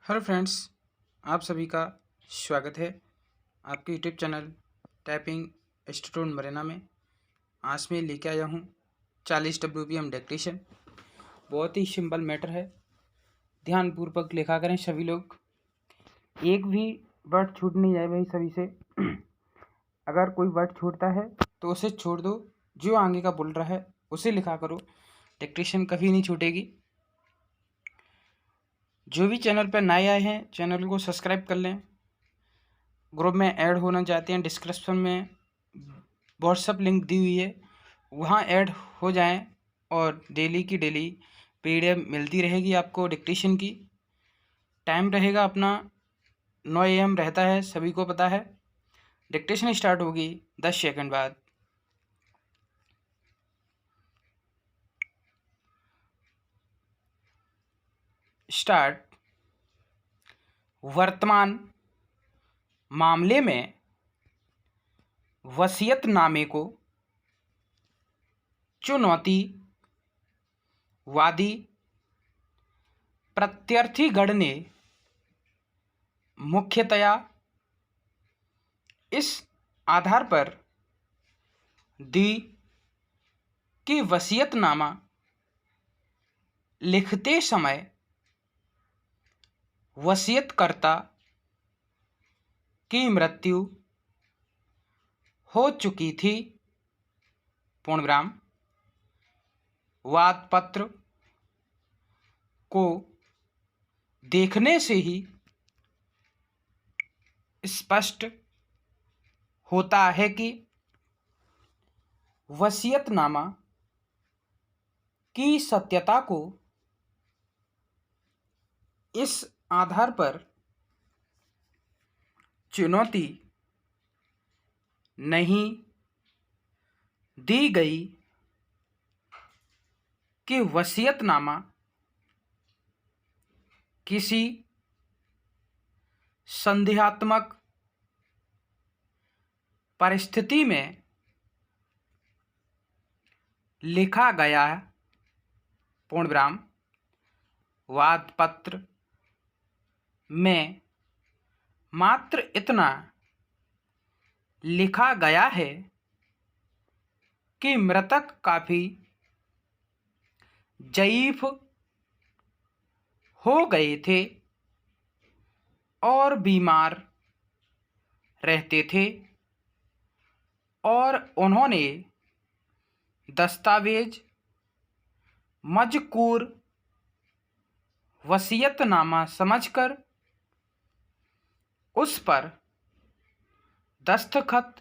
Hello friends, आप सभी का स्वागत है आपके यूट्यूब चैनल टाइपिंग इंस्टीट्यूट मरेना में। आज मैं लेके आया हूँ 40 WPM डिक्टेशन। बहुत ही सिंपल मैटर है, ध्यानपूर्वक लिखा करें सभी लोग। एक भी वर्ड छूट नहीं जाए भाई सभी से। अगर कोई वर्ड छूटता है तो उसे छोड़ दो, जो आगे का बोल रहा है उसे लिखा करो, डिक्टेशन कभी नहीं छूटेगी। जो भी चैनल पर नए आए हैं चैनल को सब्सक्राइब कर लें। ग्रुप में ऐड होना चाहते हैं, डिस्क्रिप्शन में व्हाट्सअप लिंक दी हुई है, वहाँ ऐड हो जाएं और डेली की डेली PDF मिलती रहेगी आपको डिक्टेशन की। टाइम रहेगा अपना 9 AM रहता है, सभी को पता है। डिक्टेशन स्टार्ट होगी 10 सेकंड बाद। स्टार्ट। वर्तमान मामले में वसीयतनामे को चुनौती वादी प्रत्यर्थीगण ने मुख्यतया इस आधार पर दी कि वसीयतनामा लिखते समय वसीयतकर्ता की मृत्यु हो चुकी थी, पूर्णविराम। वादपत्र को देखने से ही स्पष्ट होता है कि वसीयतनामा की सत्यता को इस आधार पर चुनौती नहीं दी गई कि वसीयतनामा किसी संदेहात्मक परिस्थिति में लिखा गया, पूर्णविराम। वादपत्र में मात्र इतना लिखा गया है कि मृतक काफी ज़ईफ हो गए थे और बीमार रहते थे और उन्होंने दस्तावेज मजकूर वसीयतनामा समझकर उस पर दस्तखत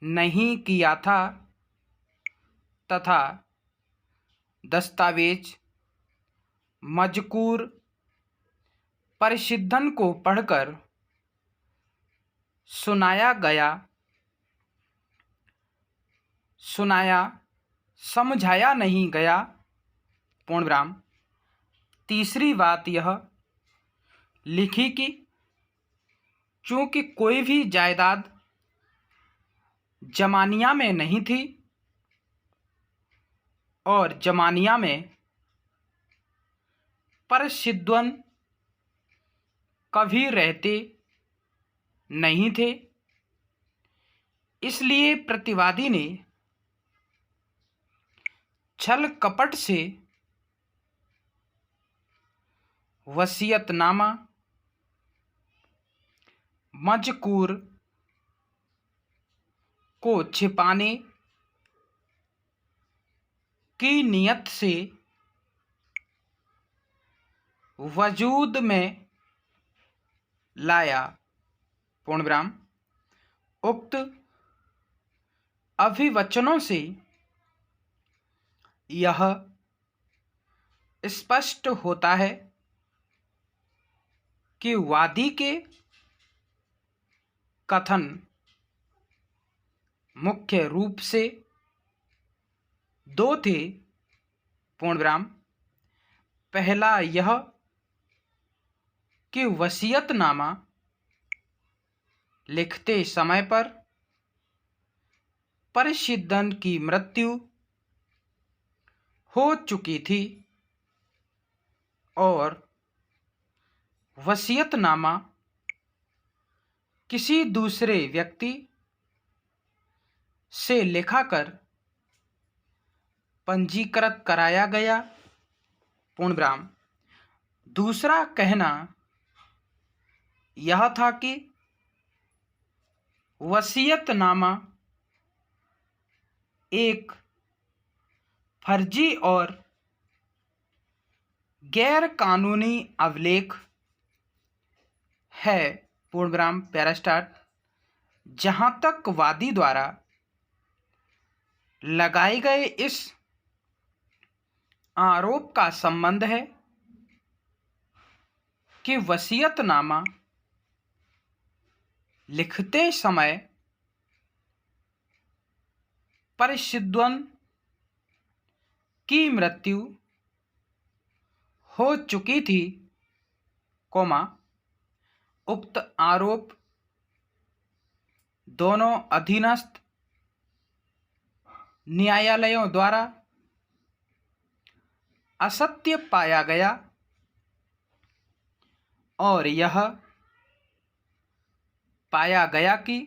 नहीं किया था तथा दस्तावेज मजकूर परिशिद्धन को पढ़कर समझाया नहीं गया, पूर्णविराम। तीसरी बात यह लिखी कि चूंकि कोई भी जायदाद जमानिया में नहीं थी और जमानिया में परिशिद्धन कभी रहते नहीं थे, इसलिए प्रतिवादी ने छल कपट से वसीयतनामा मजकूर को छिपाने की नियत से वजूद में लाया, पूर्णविराम। उक्त अभिवचनों से यह स्पष्ट होता है कि वादी के कथन मुख्य रूप से दो थे, पूर्णविराम। पहला यह कि वसीयतनामा लिखते समय पर परिशिद्धन की मृत्यु हो चुकी थी और वसीयतनामा किसी दूसरे व्यक्ति से लिखाकर पंजीकृत कराया गया। पूर्ण विराम। दूसरा कहना यह था कि वसीयतनामा एक फर्जी और गैर कानूनी अभिलेख है। पूर्ण विराम। पैरास्टार्ट। जहां तक वादी द्वारा लगाए गए इस आरोप का संबंध है कि वसीयतनामा लिखते समय परिसिद्वन की मृत्यु हो चुकी थी, उक्त आरोप दोनों अधीनस्थ न्यायालयों द्वारा असत्य पाया गया और यह पाया गया कि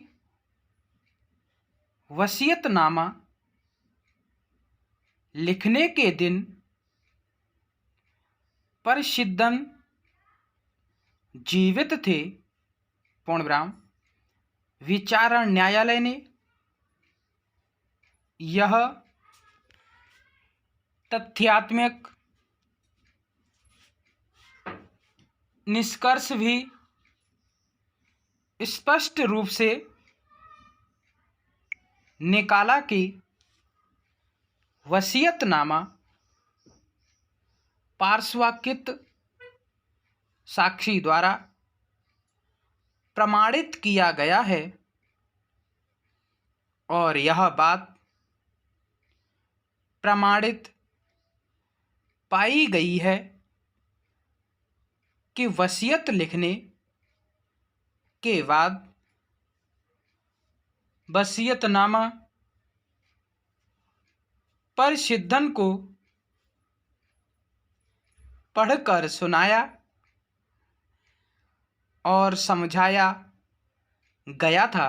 वसीयतनामा लिखने के दिन परिसिद्वन जीवित थे। पूर्ण विराम। विचारण न्यायालय ने यह तथ्यात्मक निष्कर्ष भी स्पष्ट रूप से निकाला कि वसीयतनामा पार्श्वकृत साक्षी द्वारा प्रमाणित किया गया है और यह बात प्रमाणित पाई गई है कि वसीयत लिखने के बाद वसीयतनामा परिसिद्वन को पढ़कर सुनाया और समझाया गया था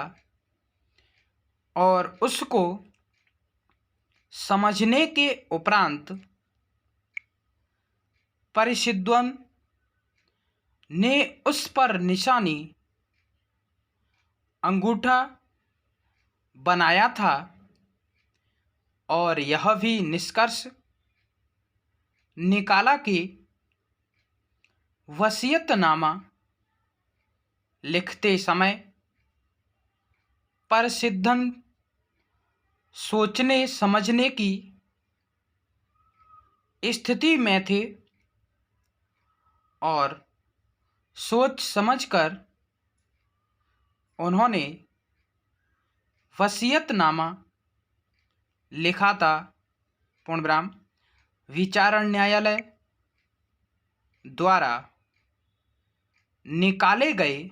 और उसको समझने के उपरांत परिसिद्वन ने उस पर निशानी अंगूठा बनाया था और यह भी निष्कर्ष निकाला कि वसीयतनामा लिखते समय परिसिद्वन सोचने समझने की स्थिति में थे और सोच समझकर उन्होंने वसीयतनामा लिखा था। पूर्ण विराम। विचारण न्यायालय द्वारा निकाले गए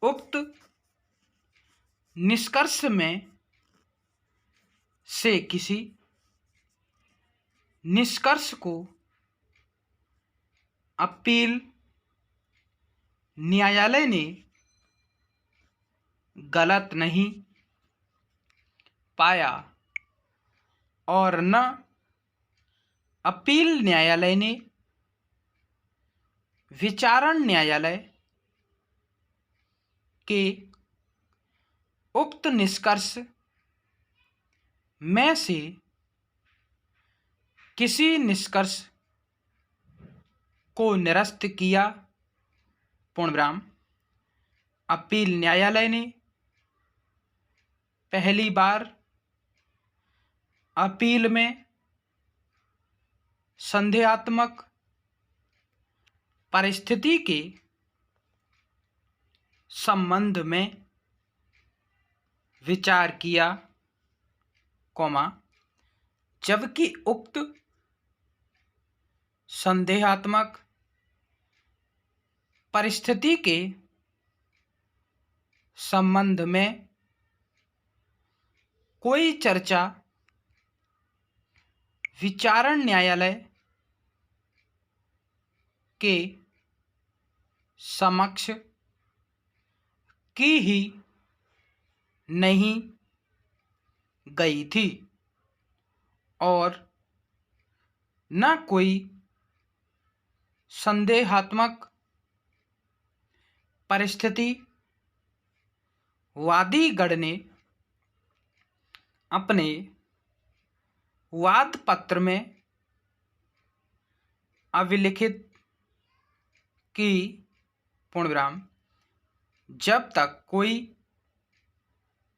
उक्त निष्कर्ष में से किसी निष्कर्ष को अपील न्यायालय ने गलत नहीं पाया और न अपील न्यायालय ने विचारण न्यायालय के उक्त निष्कर्ष में से किसी निष्कर्ष को निरस्त किया। पूर्ण विराम। अपील न्यायालय ने पहली बार अपील में संदेहात्मक परिस्थिति के संबंध में विचार किया, जबकि उक्त संदेहात्मक परिस्थिति के संबंध में कोई चर्चा विचारण न्यायालय के समक्ष की ही नहीं गई थी और न कोई संदेहात्मक परिस्थिति वादीगण ने अपने वाद पत्र में अभिलिखित कि पूर्णविराम जब तक कोई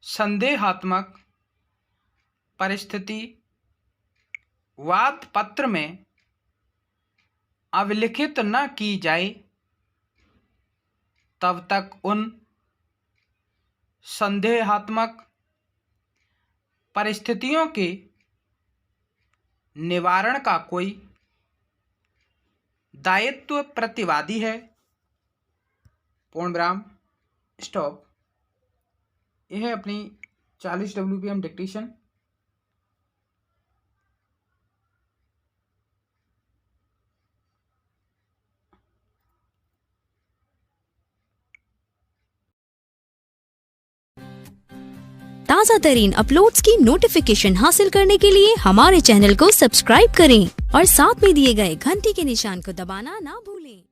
संदेहात्मक परिस्थिति वाद पत्र में अभिलिखित न की जाए तब तक उन संदेहात्मक परिस्थितियों के निवारण का कोई दायित्व प्रतिवादी है। पूर्णविराम स्टॉप। यह है अपनी 40 WPM डिक्टेशन। ताज़ा तरीन अपलोड्स की नोटिफिकेशन हासिल करने के लिए हमारे चैनल को सब्सक्राइब करें और साथ में दिए गए घंटी के निशान को दबाना ना भूलें।